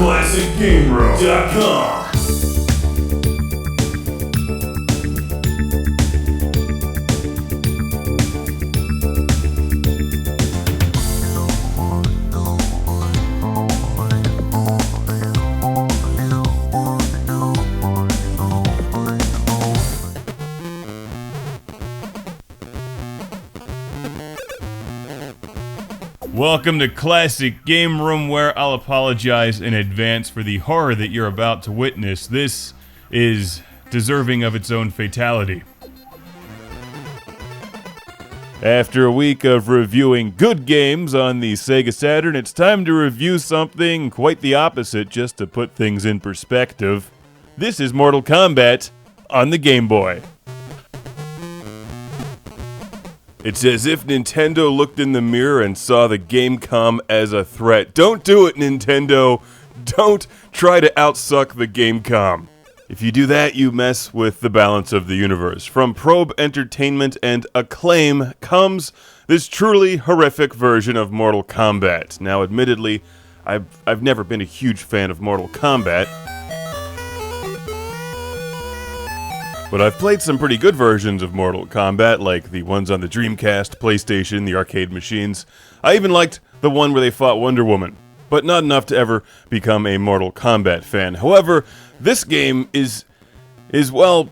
ClassicGameRoom.com. Welcome to Classic Game Room, where I'll apologize in advance for the horror that you're about to witness. This is deserving of its own fatality. After a week of reviewing good games on the Sega Saturn, it's time to review something quite the opposite, just to put things in perspective. This is Mortal Kombat on the Game Boy. It's as if Nintendo looked in the mirror and saw the Gamecom as a threat. Don't do it, Nintendo! Don't try to outsuck the Gamecom. If you do that, you mess with the balance of the universe. From Probe Entertainment and Acclaim comes this truly horrific version of Mortal Kombat. Now, admittedly, I've never been a huge fan of Mortal Kombat, but I've played some pretty good versions of Mortal Kombat, like the ones on the Dreamcast, PlayStation, the arcade machines. I even liked the one where they fought Wonder Woman, but not enough to ever become a Mortal Kombat fan. However, this game is well,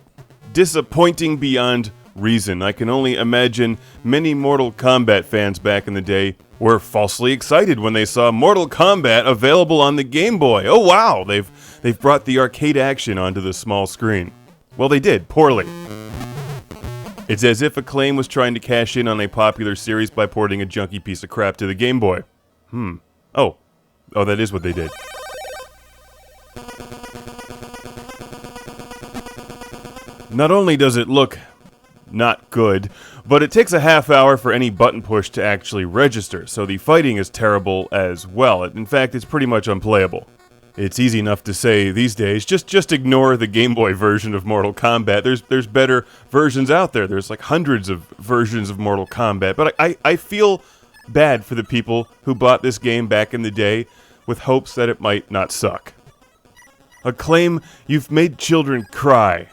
disappointing beyond reason. I can only imagine many Mortal Kombat fans back in the day were falsely excited when they saw Mortal Kombat available on the Game Boy. Oh wow, they've brought the arcade action onto the small screen. Well, they did, poorly. It's as if Acclaim was trying to cash in on a popular series by porting a junky piece of crap to the Game Boy. Oh, that is what they did. Not only does it look not good, but it takes a half hour for any button push to actually register, so the fighting is terrible as well. In fact, it's pretty much unplayable. It's easy enough to say these days, just ignore the Game Boy version of Mortal Kombat. There's better versions out there. There's like hundreds of versions of Mortal Kombat. But I feel bad for the people who bought this game back in the day with hopes that it might not suck. Acclaim, you've made children cry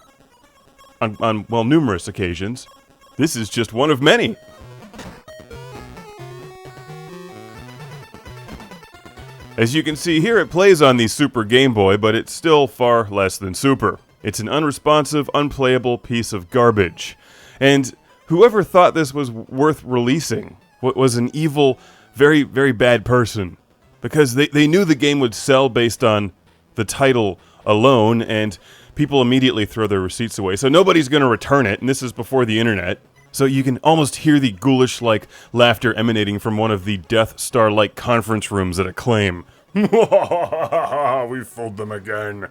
on numerous occasions. This is just one of many. As you can see here, it plays on the Super Game Boy, but it's still far less than super. It's an unresponsive, unplayable piece of garbage. And whoever thought this was worth releasing was an evil, very, very bad person. Because they knew the game would sell based on the title alone, and people immediately throw their receipts away. So nobody's going to return it, and this is before the internet. So you can almost hear the ghoulish-like laughter emanating from one of the Death Star-like conference rooms at Acclaim. We fooled them again.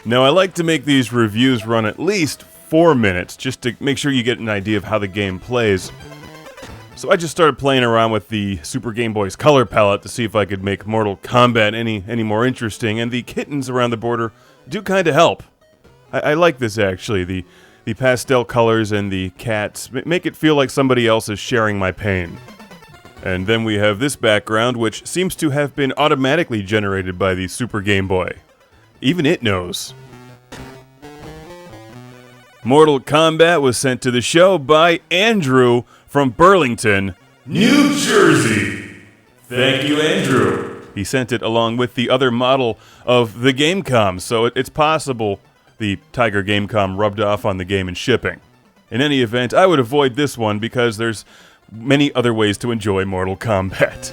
Now, I like to make these reviews run at least 4 minutes, just to make sure you get an idea of how the game plays. So I just started playing around with the Super Game Boy's color palette to see if I could make Mortal Kombat any more interesting, and the kittens around the border do kind of help. I like this, actually. The pastel colors and the cats make it feel like somebody else is sharing my pain. And then we have this background, which seems to have been automatically generated by the Super Game Boy. Even it knows. Mortal Kombat was sent to the show by Andrew from Burlington, New Jersey. Thank you, Andrew. He sent it along with the other model of the Gamecom, so it's possible the Tiger Gamecom rubbed off on the game in shipping. In any event, I would avoid this one because there's many other ways to enjoy Mortal Kombat.